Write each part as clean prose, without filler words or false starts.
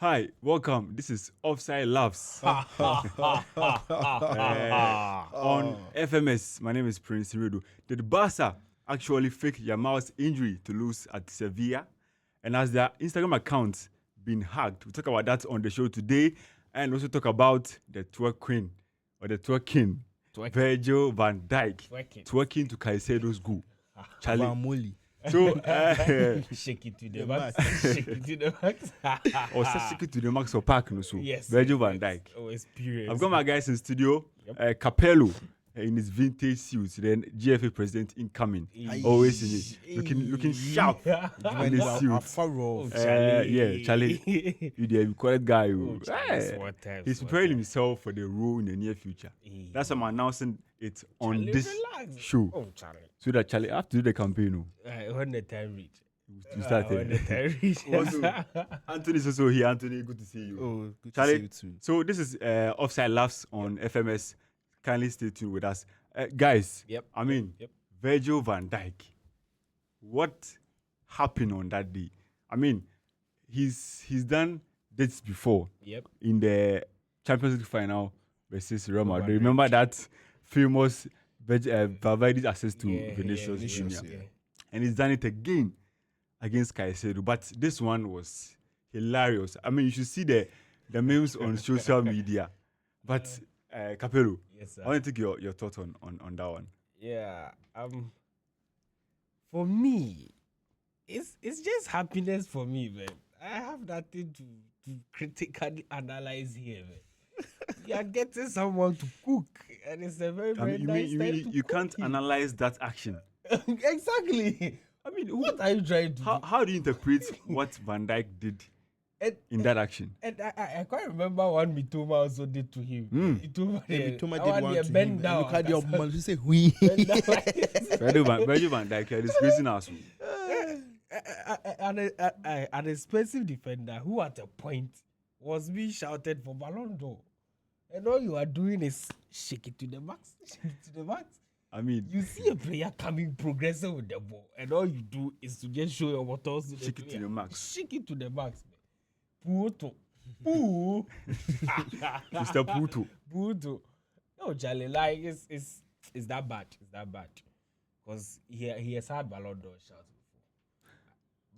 Hi, welcome. This is Offside Laughs on FMS. My name is Prince Redo. Did Barca actually fake Yamal's injury to lose at Sevilla? And has their Instagram account been hacked? We'll talk about that on the show today, and also talk about the twerk queen or the twerking, Virgil van Dijk twerking to Caicedo's goal. Charlie. So, shake it to the max. Shake it to the max. or shake it to the max or park, no so. Yes. Virgil van Dijk. Oh, experience. I've got my guys in studio. Capello in his vintage suit. Then GFA president incoming. Always in it, looking sharp in his suit. Charlie. You the correct guy. He's preparing himself for the role in the near future. That's why I'm announcing it on this show. Oh, Charlie. So that Charlie, I have to do the campaign. When the time reach. To start when the time reach. Anthony's also here. Anthony, good to see you. Oh, good Charlie, to see you too. So this is Offside Laughs on FMS. Kindly stay tuned with us. Guys, Virgil van Dijk. What happened on that day? I mean, he's done this before. In the Champions League final versus Real Madrid. Remember that famous Valverde's assist to Vinicius Junior. And he's done it again against Caicedo. But this one was hilarious. I mean, you should see the memes on social media. But Capello, I want to take your thoughts on that one. Yeah. For me, it's just happiness for me, man. I have nothing to critically analyze here, man. You are getting someone to cook, and it's a very nice thing. You can't analyze that action. Exactly. I mean, what are you trying to do? How do you interpret what Van Dijk did in that action? And I can't remember one Mitoma also did to him. Mitoma did one to bend him. down. Look at your man. You say, "We." Virgil van Dijk is disgracing us. An expensive defender who at a point was being shouted for Ballon d'Or. And all you are doing is shake it to the max. Shake it to the max. I mean, you see a player progressing with the ball, and all you do is to just show your buttons to shake it to the max. Shake it to the max, man. Puto. Mr. Puto. Puto. No, Charlie, like it's that bad. It's that bad. Because he has had Ballon d'Or shots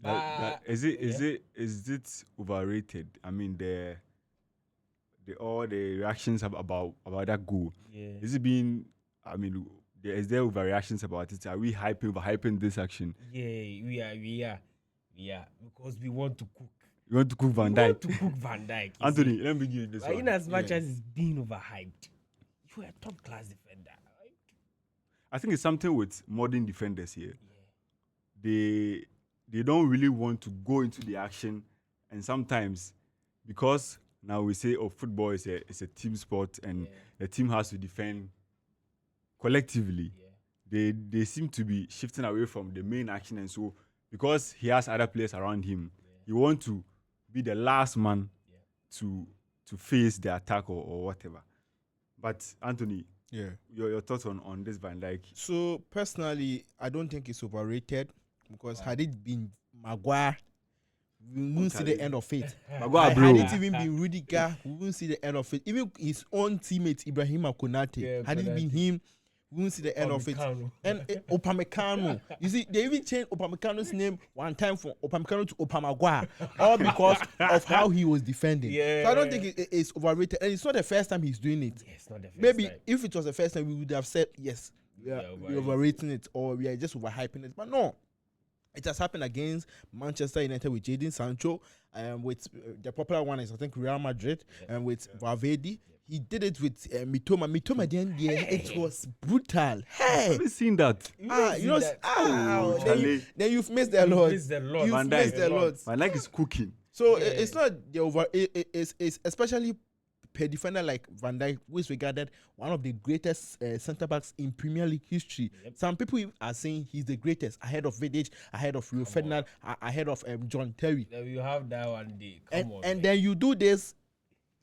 before. Is it overrated? I mean, all the reactions about that goal. Is it being? I mean, is there overreactions about it? Are we overhyping this action? Yeah, we are. Because we want to cook. You want to cook Van Dijk? Anthony, let me give you this one. In as much as it's being overhyped, you are a top class defender. Right? I think it's something with modern defenders here. They don't really want to go into the action, and sometimes because now we say football is a team sport and the team has to defend collectively. They seem to be shifting away from the main action, and so because he has other players around him, he wants to be the last man to face the attack or whatever. But Anthony, your thoughts on this Van Dijk? So personally, I don't think it's overrated because had it been Maguire, we wouldn't see the end of it. Maguire, bro. Had it even been Rudiger, we wouldn't see the end of it. Even his own teammate Ibrahim Konate, had it been him, we won't see the end of it. And Upamecano. You see, they even changed Upamecano's name one time from Upamecano to Upamagua, all because of how he was defending. So I don't think it's overrated. And it's not the first time he's doing it. It's not the first Maybe time. if it was the first time, we would have said, yes, we're overrating it or we are just overhyping it. But no. It has happened against Manchester United with Jadon Sancho, with the popular one is I think Real Madrid, and with Valverde. He did it with Mitoma. Mitoma, then it was brutal. Hey, have you seen that? Then you've missed a lot. You've missed a lot. Van Dijk is cooking. So it's not the over. It's especially per defender like Van Dijk, who is regarded one of the greatest centre backs in Premier League history. Some people are saying he's the greatest, ahead of Vidic, ahead of Rio Ferdinand, ahead of John Terry. Then you have that one day. And then you do this.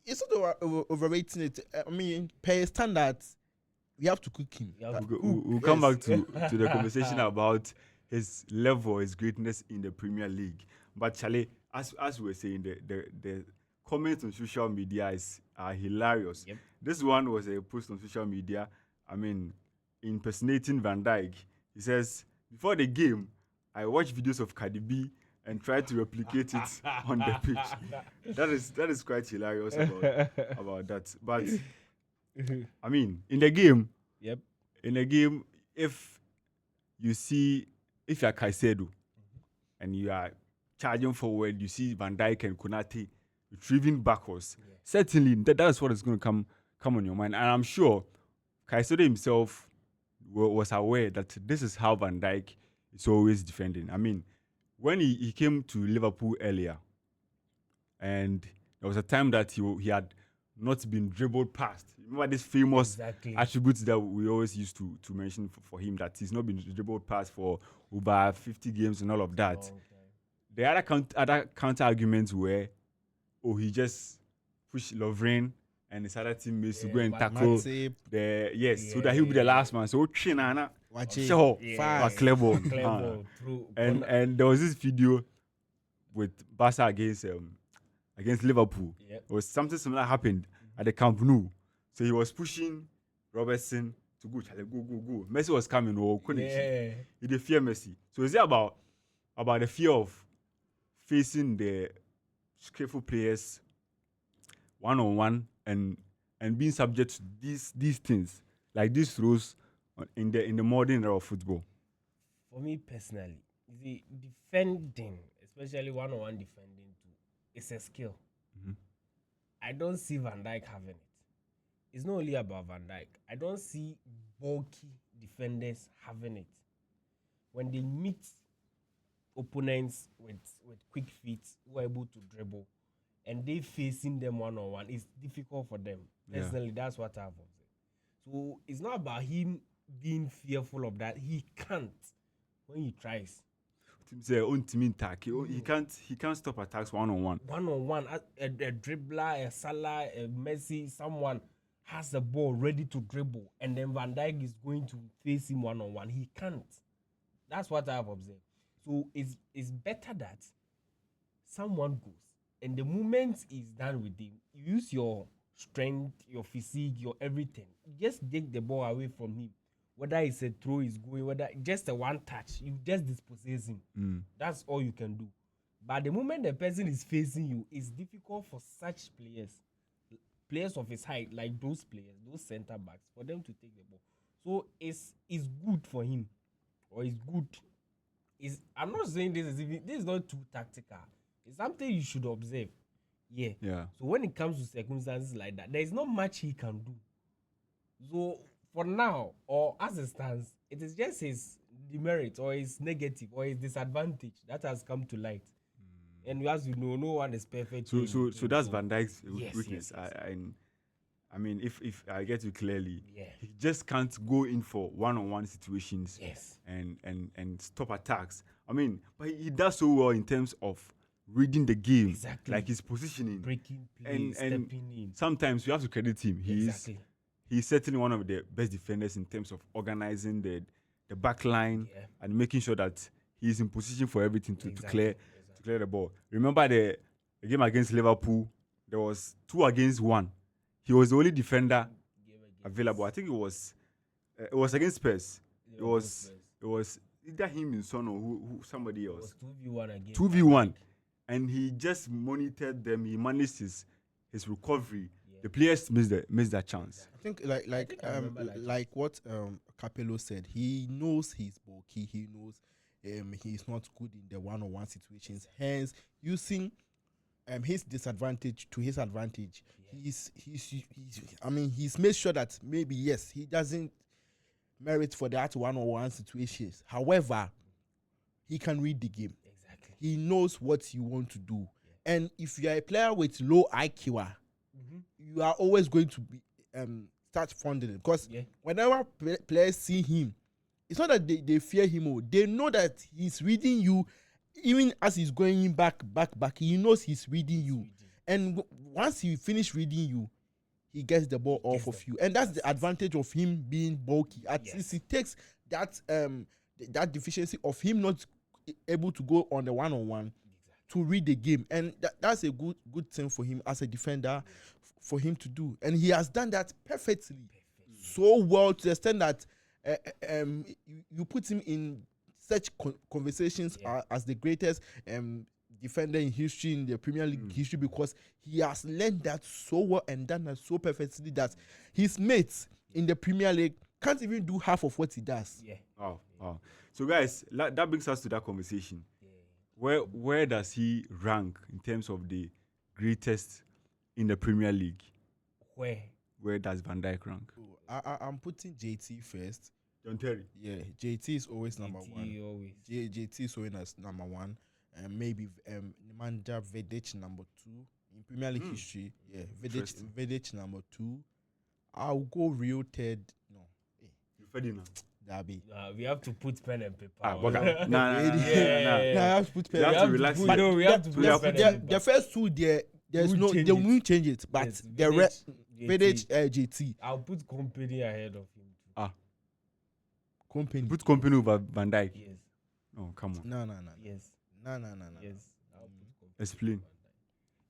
It's not overrating it. I mean, per standards, we have to cook him. We'll come back to the conversation about his level, his greatness in the Premier League. But Charlie, as we were saying, the comments on social media are hilarious. Yep. This one was a post on social media. I mean, impersonating Van Dijk. He says, before the game, I watched videos of Cardi B and tried to replicate it on the pitch. That is quite hilarious about that. But I mean, in the game, if you are CAICEDO and you are charging forward, you see Van Dijk and Konate retrieving backwards. Yeah. Certainly, that's what is going to come on your mind. And I'm sure CAICEDO himself was aware that this is how Van Dijk is always defending. I mean, when he came to Liverpool earlier, and there was a time that he had not been dribbled past. Remember this famous attributes that we always used to mention for him, that he's not been dribbled past for over 50 games and all of that. Okay. The other counter arguments were, he just pushed Lovren and his other teammates to go and tackle so that he'll be the last man. So Chinana, clever. And there was this video with Barca against Liverpool. Yep. It was something similar happened at the Camp Nou. So he was pushing Robertson to go. Messi was coming. He did fear Messi. So is it about the fear of facing the skillful players one-on-one and being subject to these things, like these rules in the modern era of football? For me personally, the defending, especially one-on-one defending, it's a skill. Mm-hmm. I don't see Van Dijk having it. It's not only about Van Dijk. I don't see bulky defenders having it. When they meet opponents with quick feet who are able to dribble, and they facing them one-on-one, it's difficult for them. Personally, that's what I've observed. So it's not about him being fearful of that. He can't when he tries. He can't stop attacks one-on-one. One-on-one, a dribbler, a Salah, a Messi, someone has the ball ready to dribble, and then Van Dijk is going to face him one-on-one. He can't. That's what I've observed. So it's better that someone goes, and the moment is done with him, you use your strength, your physique, your everything. Just take the ball away from him. Whether it's a throw is going, whether just a one touch, you just dispossess him. That's all you can do. But the moment the person is facing you, it's difficult for such players of his height, like those players, those centre backs, for them to take the ball. So it's good for him, or it's good. I'm not saying this is not too tactical. It's something you should observe. Yeah. So when it comes to circumstances like that, there is not much he can do. So for now, or as it stands, it is just his demerit or his negative or his disadvantage that has come to light. And as you know, no one is perfect. So that's Van Dijk's weakness. Yes. I mean, if I get you clearly, he just can't go in for one-on-one situations and stop attacks. I mean, but he does so well in terms of reading the game, like his positioning, breaking plays, stepping in. Sometimes you have to credit him. He's certainly one of the best defenders in terms of organizing the back line and making sure that he's in position for everything to clear the ball. Remember the game against Liverpool? There was 2 against 1. He was the only defender available. I think it was against Spurs. It was either him and Son or who somebody else. It was 2v1 again. 2v1, and he just monitored them. He managed his recovery. The players missed that chance. I think like what Capello said. He knows he's bulky. He knows he's not good in the one-on-one situations. Hence, using his disadvantage to his advantage. He's made sure that maybe he doesn't merit for that one-on-one situations. However, he can read the game. Exactly. He knows what you want to do. And if you are a player with low IQ, you are always going to be start funding it, because whenever players see him, it's not that they fear him. They know that he's reading you. Even as he's going back, he knows he's reading you. And once he finish reading you, he gets the ball off of you. And that's the advantage of him being bulky. At least he takes that deficiency of him not able to go on the one-on-one to read the game, and that's a good thing for him as a defender, for him to do, and he has done that perfectly. So well, to the extent that you put him in such conversations as the greatest defender in history, in the Premier League history, because he has learned that so well and done that so perfectly that his mates in the Premier League can't even do half of what he does. Wow. So guys, that brings us to that conversation. Where does he rank in terms of the greatest in the Premier League? Where does Van Dijk rank? I'm putting JT first. John Terry. Yeah, JT is always number one. JT is always as number one. And maybe Nemanja Vidic number 2 in Premier League history. Yeah, Vidic number 2. I'll go real third. No. Ferdinand. We have to put pen and paper. Nah, I have to put pen. We have to relax. We have to put pen and paper. The first two they won't change it, but the rest Vidic, JT. I'll put Company ahead of him. Company. Put Company over Van Dijk. Yes. Oh, come on. No. Yes. I'll put Explain.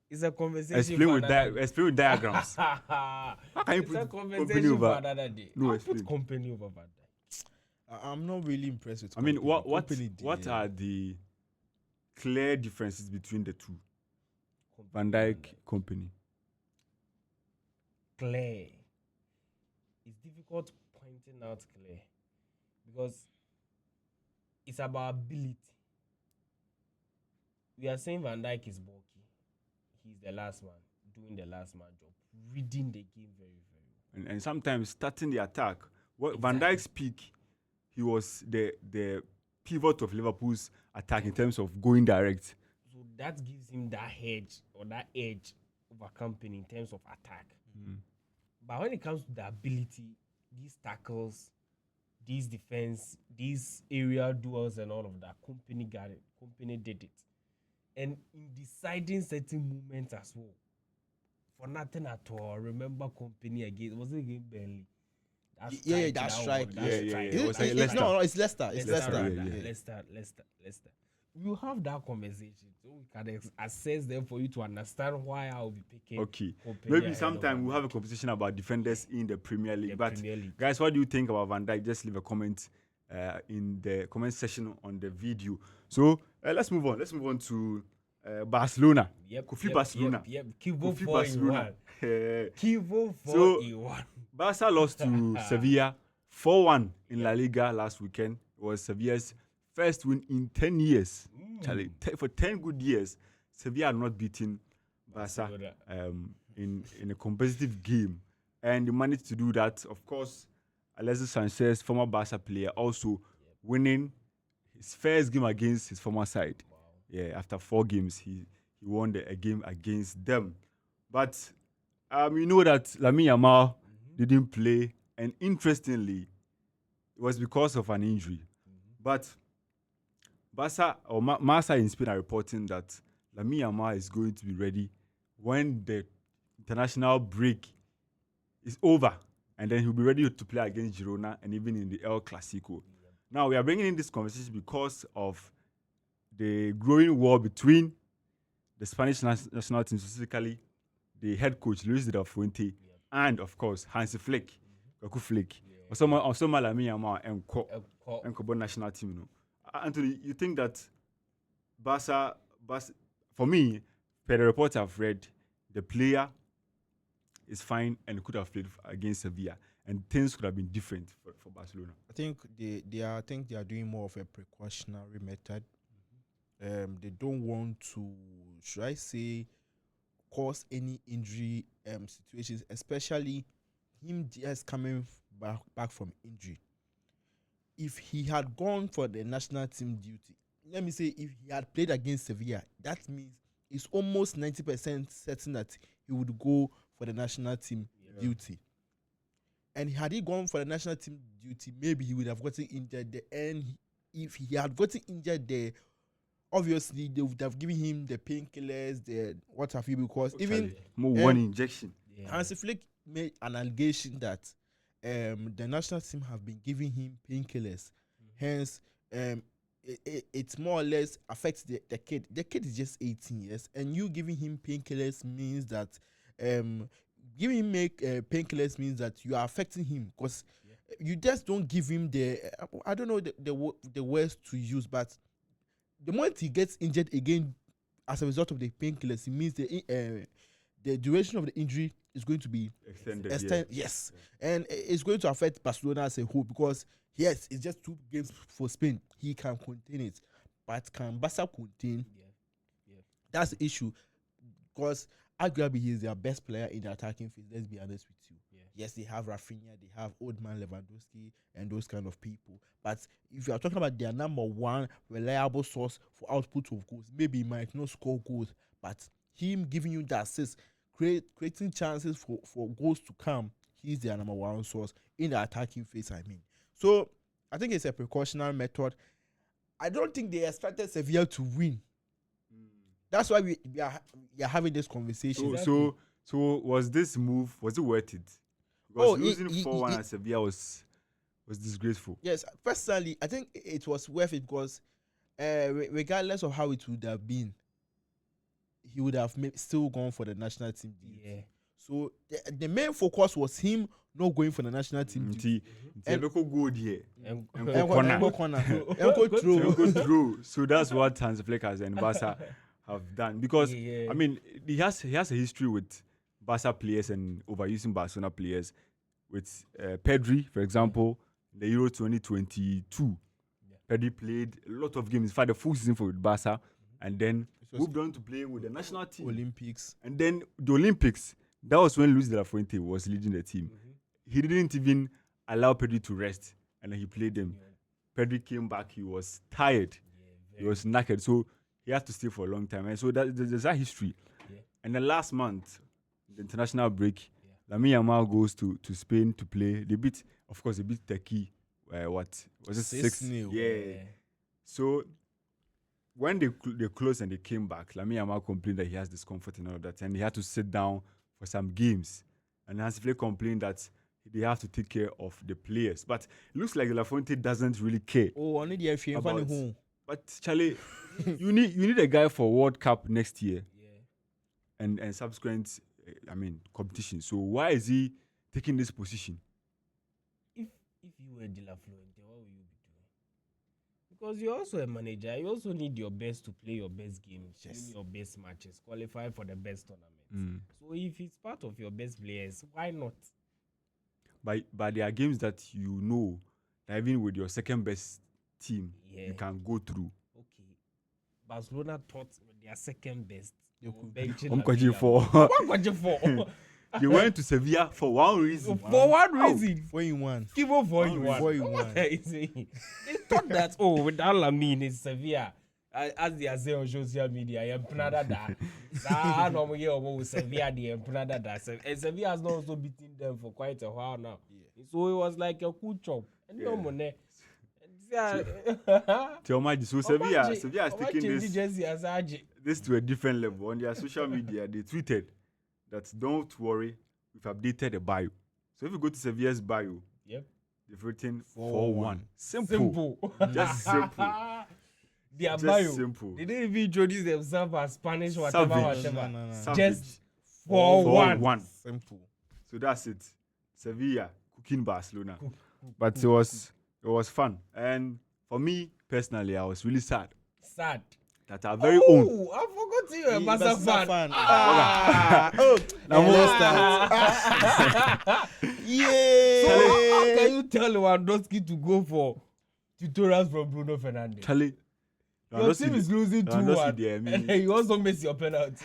It's a conversation. Explain with diagrams. How can you put Company over another day? No, put Company over Van Dijk. I'm not really impressed with. I mean, what are the clear differences between the two? Van Dijk, Company. Clear. It's difficult pointing out clear because it's about ability. We are saying Van Dijk is bulky. He's the last man, doing the last man job, reading the game very, very well. And sometimes starting the attack. Van Dijk's peak, he was the pivot of Liverpool's attack in terms of going direct. So that gives him that edge over Company in terms of attack. But when it comes to the ability, these tackles, these defense, these area duels and all of that, Company got it. Company did it. And in deciding certain moments as well, for nothing at all, remember Company again. Was it against Burnley? That's right. It's Leicester. Leicester. You have that conversation, so we can assess them for you to understand why I'll be picking. Okay. Company Maybe sometime we'll have a conversation about defenders in the Premier League. Premier League. Guys, what do you think about Van Dijk? Just leave a comment in the comment section on the video. So let's move on. Let's move on to Barcelona. Barcelona. Kivo 4-1. Kivo 4-1. Barca lost to Sevilla 4-1 in La Liga last weekend. It was Sevilla's first win in 10 years. Charlie, for 10 good years, Sevilla had not beaten Barca in a competitive game. And they managed to do that. Of course, Alexis Sanchez, former Barca player, also winning his first game against his former side. Wow. Yeah, after 4 games, he won a game against them. But you know that Lamine Yamal didn't play, and interestingly, it was because of an injury. But Barca or Marca in Spain are reporting that Lamine Yamal is going to be ready when the international break is over, and then he'll be ready to play against Girona and even in the El Clasico. Now, we are bringing in this conversation because of the growing war between the Spanish national team, specifically the head coach, Luis de la Fuente, and, of course, Hansi Flick, Goku Flick. Osama Lamine Yamal and Kobo national team. You know. Anthony, you think that Barca, for me, per the reports I've read, the player is fine and could have played against Sevilla, and things could have been different for Barcelona. I think they are doing more of a precautionary method. They don't want to, should I say, cause any injury situations, especially him just coming back from injury. If he had gone for the national team duty, let me say, if he had played against Sevilla, that means it's almost 90% certain that he would go for the national team duty. And had he gone for the national team duty, maybe he would have gotten injured. And if he had gotten injured there, obviously they would have given him the painkillers, the what have you, because even one injection. Hansi Flick made an allegation that the national team have been giving him painkillers. Hence, it more or less affects the kid. The kid is just 18 years, and you giving him painkillers means that giving him painkillers means that you are affecting him, because you just don't give him the I don't know the words to use, but the moment he gets injured again as a result of the painkillers, it means the duration of the injury is going to be extended. Yes, and it's going to affect Barcelona as a whole, because yes, it's just 2 games for Spain. He can contain it, but can Barca contain? That's the issue, because arguably he is their best player in the attacking phase. Let's be honest with you. Yes, they have Rafinha, they have old man Lewandowski, and those kind of people. But if you are talking about their number 1 reliable source for output of goals, maybe he might not score goals, but him giving you the assist, creating chances for goals to come, he's their number 1 source in the attacking phase, I mean. So I think it's a precautionary method. I don't think they expected Sevilla to win. That's why we are having this conversation. So was this move, was it worth it? Because losing 4-1 at Sevilla was disgraceful. Yes, personally, I think it was worth it, because regardless of how it would have been, he would have still gone for the national team. Yeah. So the main focus was him not going for the national team. So that's what Hans Flick and Barca have done, because I mean he has a history with Barca players and overusing Barcelona players. With Pedri, for example, the Euro 2022, Pedri played a lot of games, in fact the full season for Barca, and then moved on to playing with the national team. Olympics. And then the Olympics, that was when Luis de la Fuente was leading the team. He didn't even allow Pedri to rest, and then he played them. Pedri came back, he was tired, he was knackered, so he had to stay for a long time. And so there's that history. And then last month, the international break, Lamine Yamal goes to Spain to play. They beat Turkey. What was it? 6-0. Yeah. So when they closed and they came back, Lamine Yamal complained that he has discomfort and all of that, and he had to sit down for some games. And Hans Flick complained that they have to take care of the players. But it looks like La Fuente doesn't really care. Oh, I need the FA about home. But Charlie, you need a guy for World Cup next year, and subsequent. Competition. So why is he taking this position? If you were De La Fuente, what would you be doing? Because you're also a manager. You also need your best to play your best games, win your best matches, qualify for the best tournaments. So if it's part of your best players, why not? But there are games that you know that even with your second best team, you can go through. Okay. Barcelona thought with their second best. You went to Sevilla for one reason. For one reason. 4-1. Give up 4-1. They thought that, without Lamine in Sevilla, as they are saying on social media, Sevilla, and Sevilla has not also beaten them for quite a while now. So it was like a cool chop. And no money. So Sevilla is taking this to a different level. On their social media, they tweeted that don't worry, we've updated the bio. So if you go to Sevilla's bio, they've written 4-1. Simple. Just simple. Their just bio. Simple. They didn't even introduce themselves as Spanish, whatever. No. Just 4-1. Simple. So that's it. Sevilla cooking Barcelona. But it was fun. And for me, personally, I was really sad. That our very own. I forgot you're a Barca fan. Yeah. So how can you tell Lewandowski to go for tutorials from Bruno Fernandes? Charlie, your team is losing 2-1. And then you also miss your penalty.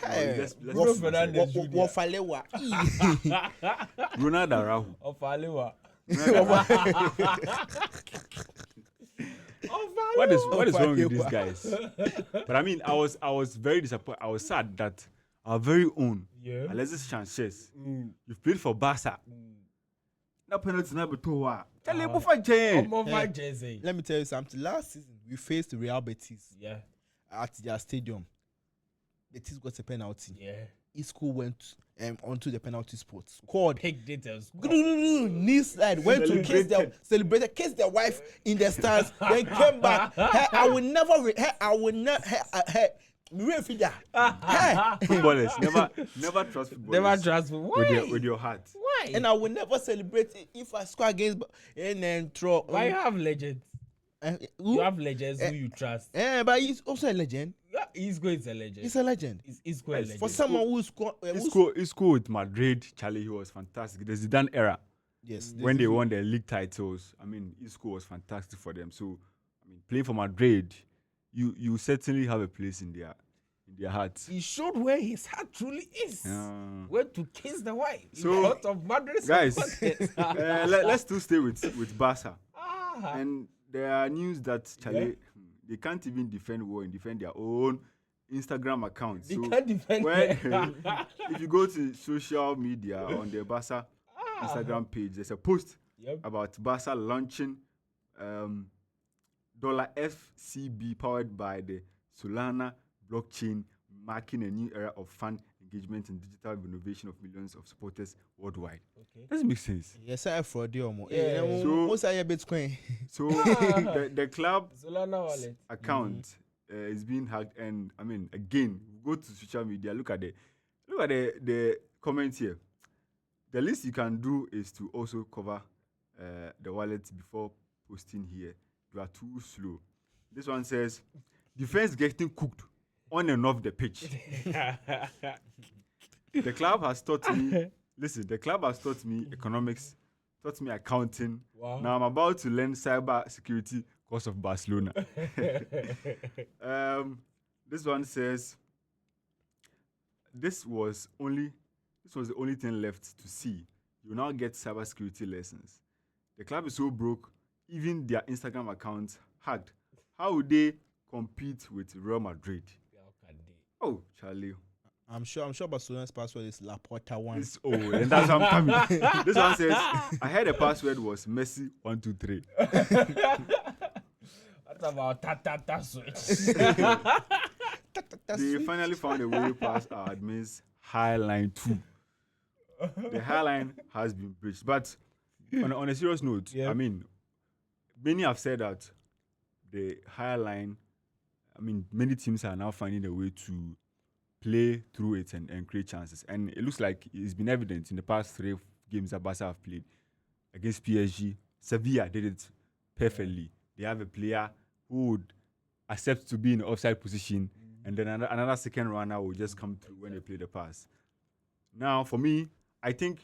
Bruno Fernandes Ronald Araujo. Ofalewa. What is wrong with these guys? But I mean, I was very disappointed. I was sad that our very own Alexis Sanchez, you've played for Barca. No penalty, no betoa. Tell him let me tell you something. Last season, we faced Real Betis at their stadium. Betis got a penalty. Isco went onto the penalty spot, scored. Picked it and Knee slide, went to kiss their wife in the stands, then came back. Hey, I will never. Footballers never trust footballers. Why? With your heart. Why? And I will never celebrate it if I score against and then throw. Why you have legends? You have legends who you trust. But he's also a legend. Yeah, Isco is a legend. He's a legend. Isco a legend. For someone who scored. Isco with Madrid, Charlie, he was fantastic. The Zidane era. Yes. When they won the league titles, I mean, Isco was fantastic for them. So, I mean, playing for Madrid, you certainly have a place in their hearts. He showed where his heart truly is. Where to kiss the wife. So, in front of Madrid. Guys, let's still stay with Barca. And there are news that Charlie, they can't even defend their own Instagram account. They so can't defend if you go to social media on the Barca Instagram page, there's a post about Barca launching $FCB powered by the Solana blockchain, marking a new era of fan engagement and digital innovation of millions of supporters worldwide. Okay. Doesn't make sense. Yes, I for the So most are Bitcoin. So the club Solana wallet account is being hacked, and I mean, again, go to social media. Look at the comments here. The least you can do is to also cover the wallet before posting here. You are too slow. This one says, defense getting cooked on and off the pitch. The club has taught me, the club has taught me economics, taught me accounting. Wow. Now I'm about to learn cyber security because of Barcelona. This one says, this was the only thing left to see. You now get cybersecurity lessons. The club is so broke, even their Instagram accounts hacked. How would they compete with Real Madrid? Oh, Charlie. I'm sure Barcelona's password is Laporta 1. And that's how I'm coming. This one says, I heard the password was Messi 123. What about Tata switch? They finally found a way past our admin's high line 2. The high line has been breached. But on a serious note, I mean, many have said that the high line, I mean, many teams are now finding a way to play through it and create chances. And it looks like it's been evident in the past 3 games that Barca have played against PSG. Sevilla did it perfectly. They have a player who would accept to be in the offside position, and then another second runner will just come through when they play the pass. Now, for me, I think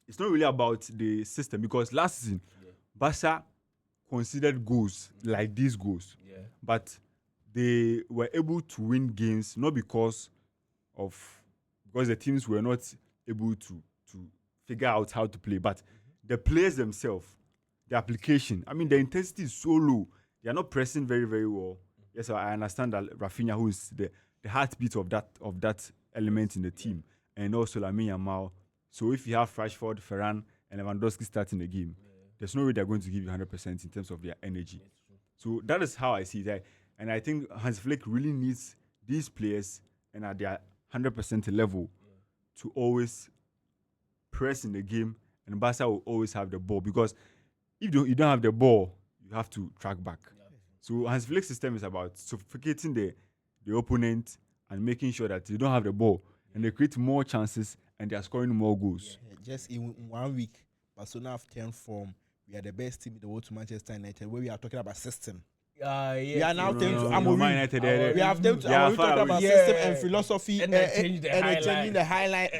it's not really about the system, because last season, Barca considered goals like these goals. But they were able to win games not because the teams were not able to figure out how to play, but the players themselves, the application. I mean, the intensity is so low. They are not pressing very, very well. Yes, I understand that Rafinha, who is the heartbeat of that element in the team, and also Lamine Yamal. So if you have Rashford, Ferran, and Lewandowski starting the game, there's no way they're going to give you 100% in terms of their energy. So that is how I see that. And I think Hans Flick really needs these players and at their 100% level to always press in the game, and Barca will always have the ball, because if you don't have the ball, you have to track back. So Hans Flick's system is about suffocating the opponent and making sure that you don't have the ball, and they create more chances and they are scoring more goals. Just in 1 week, Barcelona have turned from we are the best team in the world to Manchester United, where we are talking about system. We are now talking to Amorim. We have them to talking about system and philosophy, and changing the highlight.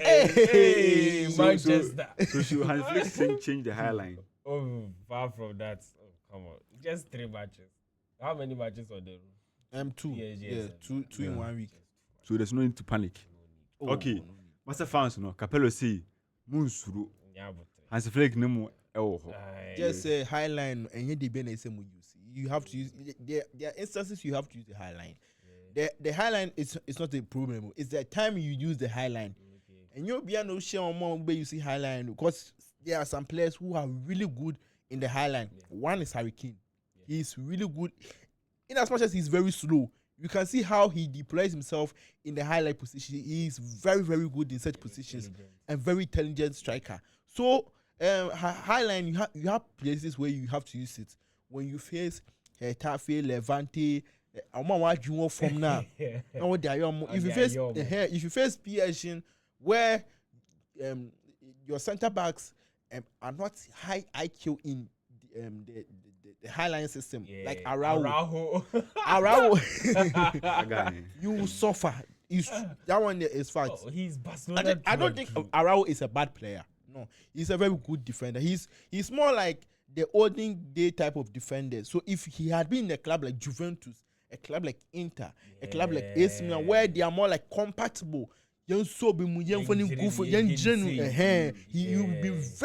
Manchester. So should Hans Flick change the high line? Oh, far from that. Oh, come on. Just 3 matches. How many matches are there? 2. Two in 1 week. So there's no need to panic. Okay. Master fans, Capello say, Munsuru. Hans Flick no more. Just say high line and you have to use there are instances you have to use the high line. The high line is not a problem. It's the time you use the high line. And you'll be no share on more where you see high line, because there are some players who are really good in the high line. One is RKING. He's really good. In as much as he's very slow, You can see how he deploys himself in the highlight position. He is very, very good in such positions and very intelligent striker. So, highline, you have places where you have to use it. When you face Tafe, Levante, from now. If you face PSG, where your centre backs are not high IQ in the highline system, like Araujo. You will suffer. That one is fact. Oh, he's Barcelona. I don't think Araujo is a bad player. No, he's a very good defender. He's more like the olden day type of defender. So if he had been in a club like Juventus, a club like Inter, a club like AC Milan, where they are more like compatible, he will be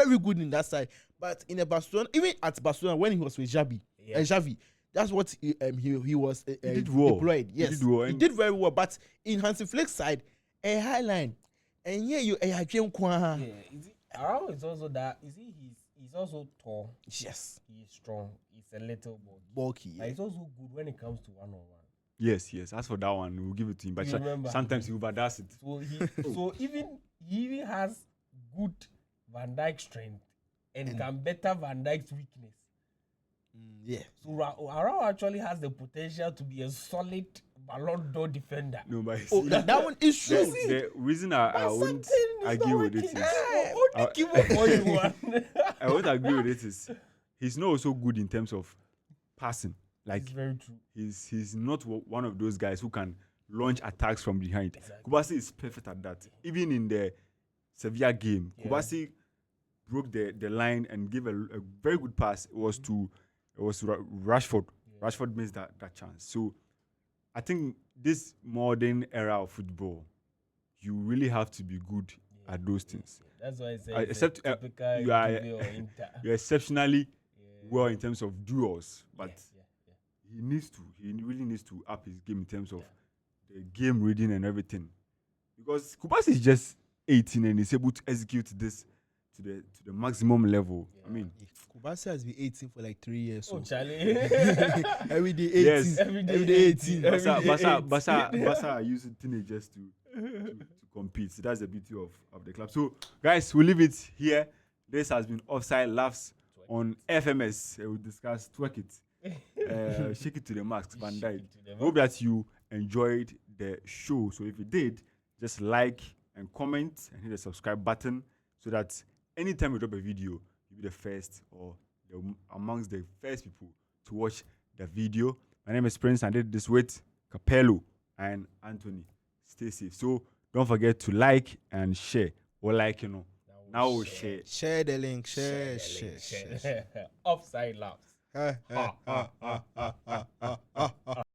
very good in that side. But in a Barcelona, even at Barcelona, when he was with Xavi, that's what he was deployed. Yes, he did very well. But in Hansi Flick's side, a highline, and here you Araujo is also that. You see, he's also tall. Yes, he's strong. He's a little bulky. But he's also good when it comes to one-on-one. Yes. As for that one, we'll give it to him. But sometimes he overdoes it. So he even has good Van Dijk strength and can better Van Dijk's weakness. So Araujo actually has the potential to be a solid Ballon d'Or defender. No, but that one is true. The reason I won't agree with it is I won't agree with it is he's not also good in terms of passing. Like it's very true. He's not one of those guys who can launch attacks from behind. Exactly. Kubasi is perfect at that. Even in the Sevilla game, Kubasi broke the line and gave a very good pass. It was Rashford. Rashford missed that chance. So I think this modern era of football, you really have to be good at those things. That's why I say except you're exceptionally well in terms of duels, but he really needs to up his game in terms of the game reading and everything. Because Kubasi is just 18 and he's able to execute this to the maximum level. I mean, Kubasi has been 18 for like 3 years. Oh, Charlie. Every day 18. Yes. Every day 18. Barca use teenagers to compete. So that's the beauty of the club. So, guys, we'll leave it here. This has been Offside Laughs on FMS. We'll discuss Twerk It. Shake it to the max, Van Dijk. Hope that you enjoyed the show. So if you did, just like and comment and hit the subscribe button so that anytime we drop a video, you'll be the first or amongst the first people to watch the video. My name is Prince and I did this with Capello and Anthony. Stay safe. So don't forget to like and share. Or now we'll share. Share the link. Share. Offside Laughs.